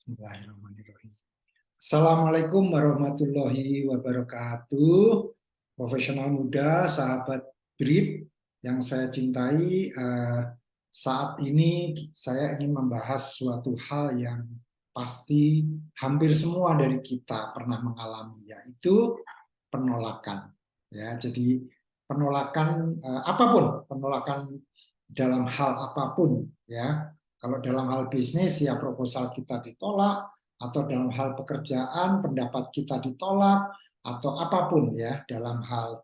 Bismillahirrahmanirrahim. Assalamualaikum warahmatullahi wabarakatuh. Profesional muda, sahabat BRIP yang saya cintai, saat ini saya ingin membahas suatu hal yang pasti hampir semua dari kita pernah mengalami, yaitu penolakan. Ya, jadi penolakan apapun, penolakan dalam hal apapun, ya. Kalau dalam hal bisnis, ya proposal kita ditolak, atau dalam hal pekerjaan pendapat kita ditolak, atau apapun ya dalam hal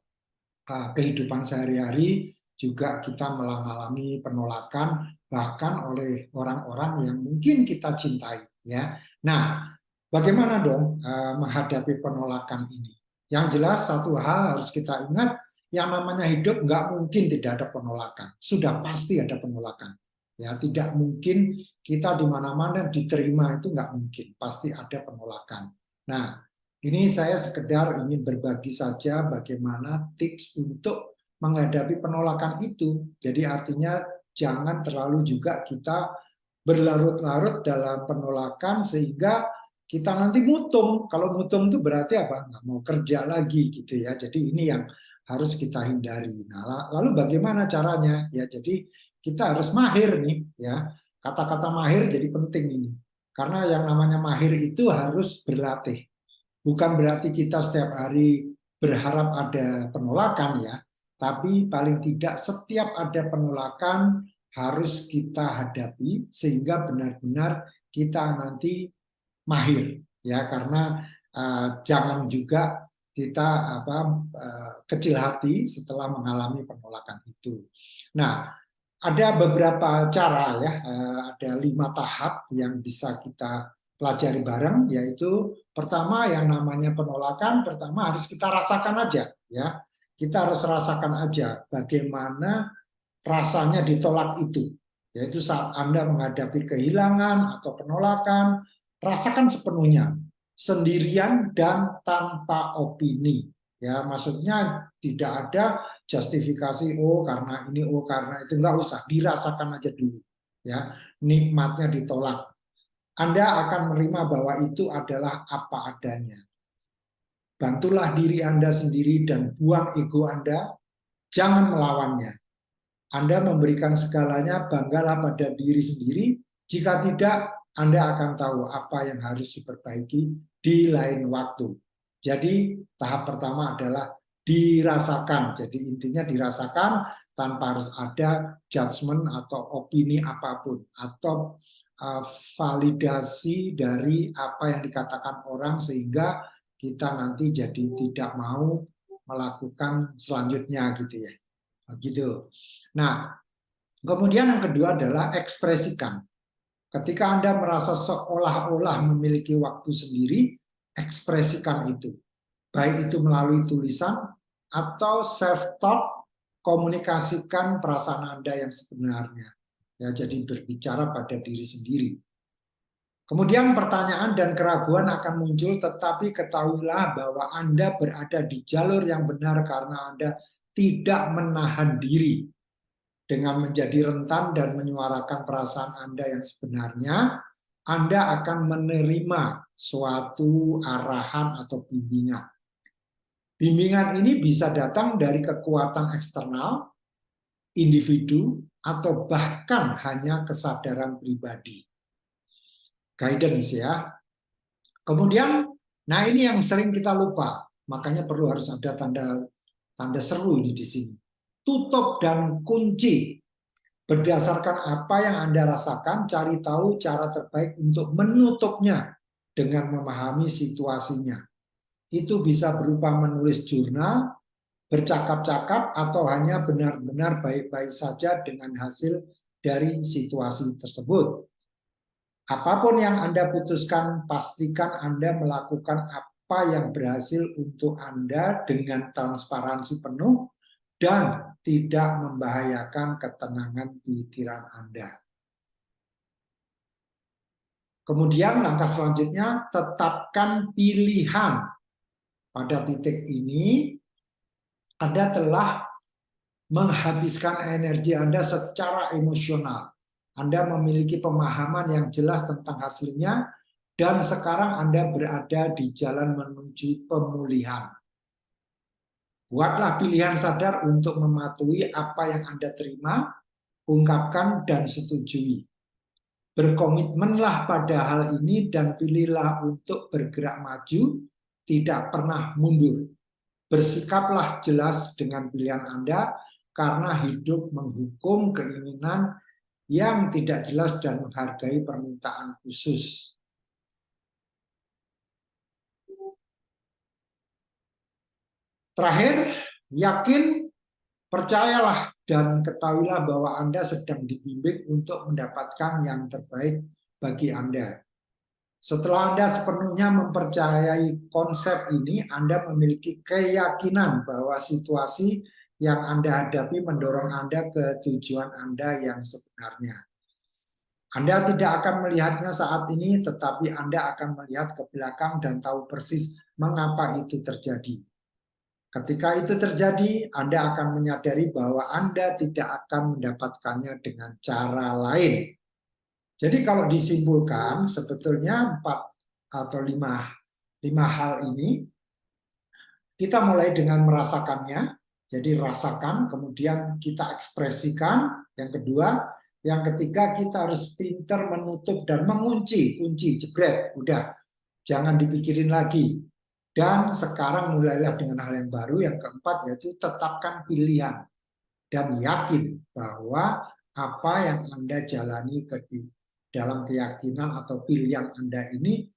kehidupan sehari-hari juga kita mengalami penolakan bahkan oleh orang-orang yang mungkin kita cintai ya. Nah, bagaimana dong menghadapi penolakan ini? Yang jelas satu hal harus kita ingat, yang namanya hidup nggak mungkin tidak ada penolakan. Sudah pasti ada penolakan. Ya, tidak mungkin kita di mana-mana diterima, itu nggak mungkin, pasti ada penolakan. Nah, ini saya sekedar ingin berbagi saja bagaimana tips untuk menghadapi penolakan itu. Jadi artinya jangan terlalu juga kita berlarut-larut dalam penolakan sehingga kita nanti mutung. Kalau mutung itu berarti apa? Nggak mau kerja lagi gitu ya. Jadi ini yang harus kita hindari. Nah, lalu bagaimana caranya? Ya, jadi kita harus mahir nih ya. Kata-kata mahir jadi penting ini. Karena yang namanya mahir itu harus berlatih. Bukan berarti kita setiap hari berharap ada penolakan ya, tapi paling tidak setiap ada penolakan harus kita hadapi sehingga benar-benar kita nanti mahir ya, karena jangan juga kita kecil hati setelah mengalami penolakan itu. Nah, ada beberapa cara ya, ada 5 tahap yang bisa kita pelajari bareng, yaitu pertama yang namanya penolakan, pertama harus kita rasakan aja ya. Kita harus rasakan aja bagaimana rasanya ditolak itu. Yaitu saat Anda menghadapi kehilangan atau penolakan, rasakan sepenuhnya, sendirian dan tanpa opini. Ya, maksudnya tidak ada justifikasi karena ini, karena itu, nggak usah, dirasakan aja dulu. Ya, nikmatnya ditolak. Anda akan menerima bahwa itu adalah apa adanya. Bantulah diri Anda sendiri dan buang ego Anda, jangan melawannya. Anda memberikan segalanya, banggalah pada diri sendiri. Jika tidak, Anda akan tahu apa yang harus diperbaiki di lain waktu. Jadi tahap pertama adalah dirasakan. Jadi intinya dirasakan tanpa harus ada judgement atau opini apapun, atau validasi dari apa yang dikatakan orang sehingga kita nanti jadi tidak mau melakukan selanjutnya gitu ya. Gitu. Nah, kemudian yang kedua adalah ekspresikan. Ketika Anda merasa seolah-olah memiliki waktu sendiri, ekspresikan itu. Baik itu melalui tulisan atau self-talk, komunikasikan perasaan Anda yang sebenarnya. Ya, jadi berbicara pada diri sendiri. Kemudian pertanyaan dan keraguan akan muncul, tetapi ketahuilah bahwa Anda berada di jalur yang benar karena Anda tidak menahan diri. Dengan menjadi rentan dan menyuarakan perasaan Anda yang sebenarnya, Anda akan menerima suatu arahan atau bimbingan. Bimbingan ini bisa datang dari kekuatan eksternal, individu, atau bahkan hanya kesadaran pribadi. Guidance ya. Kemudian, nah ini yang sering kita lupa, makanya perlu harus ada tanda seru ini di sini. Tutup dan kunci. Berdasarkan apa yang Anda rasakan, cari tahu cara terbaik untuk menutupnya dengan memahami situasinya. Itu bisa berupa menulis jurnal, bercakap-cakap, atau hanya benar-benar baik-baik saja dengan hasil dari situasi tersebut. Apapun yang Anda putuskan, pastikan Anda melakukan apa yang berhasil untuk Anda dengan transparansi penuh dan tidak membahayakan ketenangan pikiran Anda. Kemudian langkah selanjutnya, tetapkan pilihan. Pada titik ini, Anda telah menghabiskan energi Anda secara emosional. Anda memiliki pemahaman yang jelas tentang hasilnya, dan sekarang Anda berada di jalan menuju pemulihan. Buatlah pilihan sadar untuk mematuhi apa yang Anda terima, ungkapkan, dan setujui. Berkomitmenlah pada hal ini dan pilihlah untuk bergerak maju, tidak pernah mundur. Bersikaplah jelas dengan pilihan Anda, karena hidup menghukum keinginan yang tidak jelas dan menghargai permintaan khusus. Terakhir, yakin, percayalah, dan ketahuilah bahwa Anda sedang dibimbing untuk mendapatkan yang terbaik bagi Anda. Setelah Anda sepenuhnya mempercayai konsep ini, Anda memiliki keyakinan bahwa situasi yang Anda hadapi mendorong Anda ke tujuan Anda yang sebenarnya. Anda tidak akan melihatnya saat ini, tetapi Anda akan melihat ke belakang dan tahu persis mengapa itu terjadi. Ketika itu terjadi, Anda akan menyadari bahwa Anda tidak akan mendapatkannya dengan cara lain. Jadi kalau disimpulkan, sebetulnya 4 atau 5 hal ini, kita mulai dengan merasakannya, jadi rasakan, kemudian kita ekspresikan, yang kedua, yang ketiga kita harus pintar menutup dan mengunci, kunci, jebret, udah, jangan dipikirin lagi. Dan sekarang mulailah dengan hal yang baru, yang keempat yaitu tetapkan pilihan dan yakin bahwa apa yang Anda jalani dalam keyakinan atau pilihan Anda ini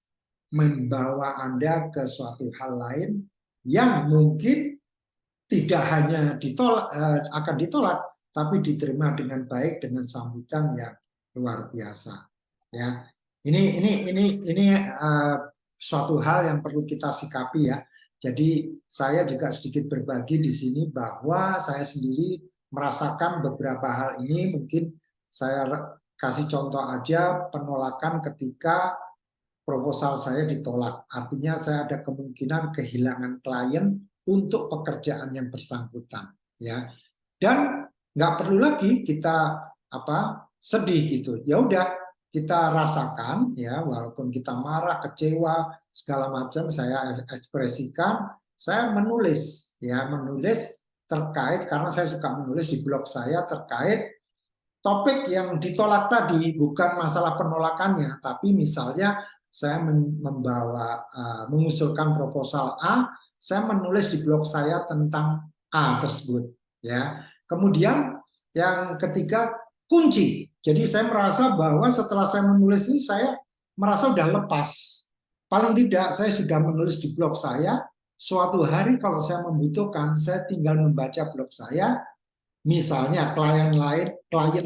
membawa Anda ke suatu hal lain yang mungkin tidak hanya akan ditolak, tapi diterima dengan baik dengan sambutan yang luar biasa. Ya, ini suatu hal yang perlu kita sikapi ya. Jadi saya juga sedikit berbagi di sini bahwa saya sendiri merasakan beberapa hal ini. Mungkin saya kasih contoh aja, penolakan ketika proposal saya ditolak. Artinya saya ada kemungkinan kehilangan klien untuk pekerjaan yang bersangkutan. Ya, dan nggak perlu lagi kita sedih gitu. Ya udah, kita rasakan ya, walaupun kita marah, kecewa, segala macam, saya ekspresikan, saya menulis terkait, karena saya suka menulis di blog saya terkait topik yang ditolak tadi, bukan masalah penolakannya, tapi misalnya saya mengusulkan proposal A, saya menulis di blog saya tentang A tersebut ya. Kemudian yang ketiga, kunci. Jadi saya merasa bahwa setelah saya menulis ini, saya merasa sudah lepas. Paling tidak saya sudah menulis di blog saya. Suatu hari kalau saya membutuhkan, saya tinggal membaca blog saya. Misalnya klien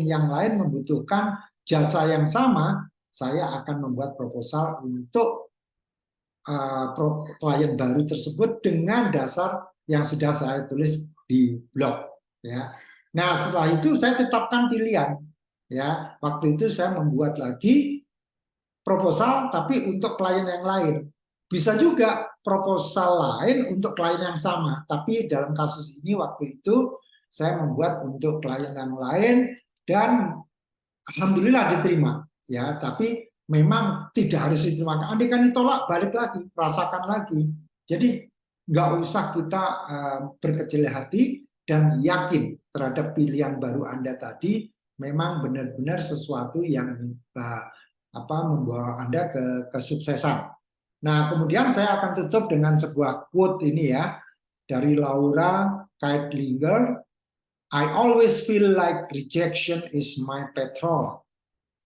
yang lain membutuhkan jasa yang sama, saya akan membuat proposal untuk klien baru tersebut dengan dasar yang sudah saya tulis di blog. Ya. Nah, setelah itu saya tetapkan pilihan. Ya, waktu itu saya membuat lagi proposal tapi untuk klien yang lain. Bisa juga proposal lain untuk klien yang sama, tapi dalam kasus ini waktu itu saya membuat untuk klien yang lain dan alhamdulillah diterima. Ya, tapi memang tidak harus diterima. Andai kan ditolak, balik lagi, rasakan lagi. Jadi nggak usah kita berkecil hati dan yakin terhadap pilihan baru Anda tadi memang benar-benar sesuatu yang membawa Anda ke kesuksesan. Nah, kemudian saya akan tutup dengan sebuah quote ini ya, dari Laura Keitlinger. I always feel like rejection is my petrol.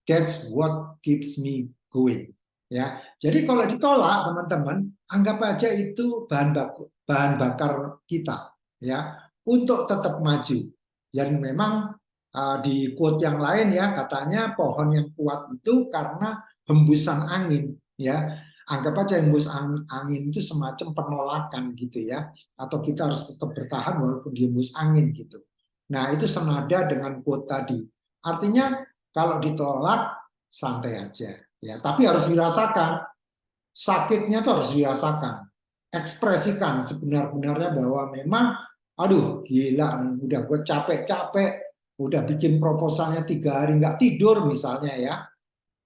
That's what keeps me going. Ya, jadi kalau ditolak teman-teman, anggap aja itu bahan bakar kita ya untuk tetap maju. Dan memang di quote yang lain ya, katanya pohon yang kuat itu karena hembusan angin ya. Anggap aja hembus angin itu semacam penolakan gitu ya, atau kita harus tetap bertahan walaupun dihembus angin gitu. Nah, itu senada dengan quote tadi. Artinya kalau ditolak santai aja ya, tapi harus dirasakan. Sakitnya tuh harus dirasakan. Ekspresikan sebenar-benarnya bahwa memang aduh gila nih, udah gue capek-capek, udah bikin proposalnya 3 hari nggak tidur misalnya ya,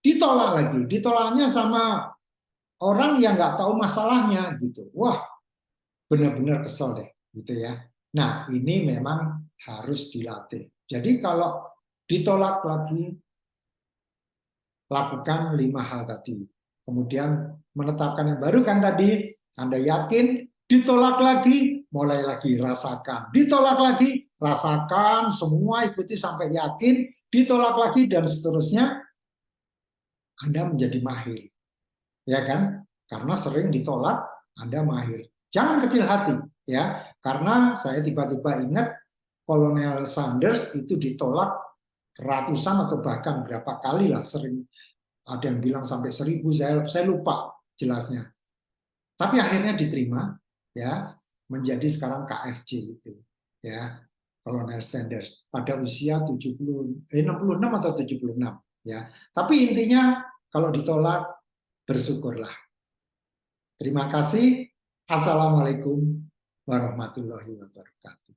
ditolak lagi. Ditolaknya sama orang yang nggak tahu masalahnya gitu. Wah, benar-benar kesel deh gitu ya. Nah, ini memang harus dilatih. Jadi kalau ditolak lagi, lakukan 5 hal tadi. Kemudian menetapkan yang baru kan tadi, Anda yakin, ditolak lagi, mulai lagi rasakan. Ditolak lagi, rasakan, semua ikuti sampai yakin, ditolak lagi dan seterusnya, Anda menjadi mahir. Ya kan? Karena sering ditolak, Anda mahir. Jangan kecil hati, ya. Karena saya tiba-tiba ingat Kolonel Sanders itu ditolak ratusan atau bahkan berapa kali lah, sering ada yang bilang sampai 1000, saya lupa jelasnya. Tapi akhirnya diterima, ya, menjadi sekarang KFC itu, ya, Kolonel Sanders pada usia 66 atau 76, ya. Tapi intinya kalau ditolak bersyukurlah. Terima kasih. Assalamualaikum warahmatullahi wabarakatuh.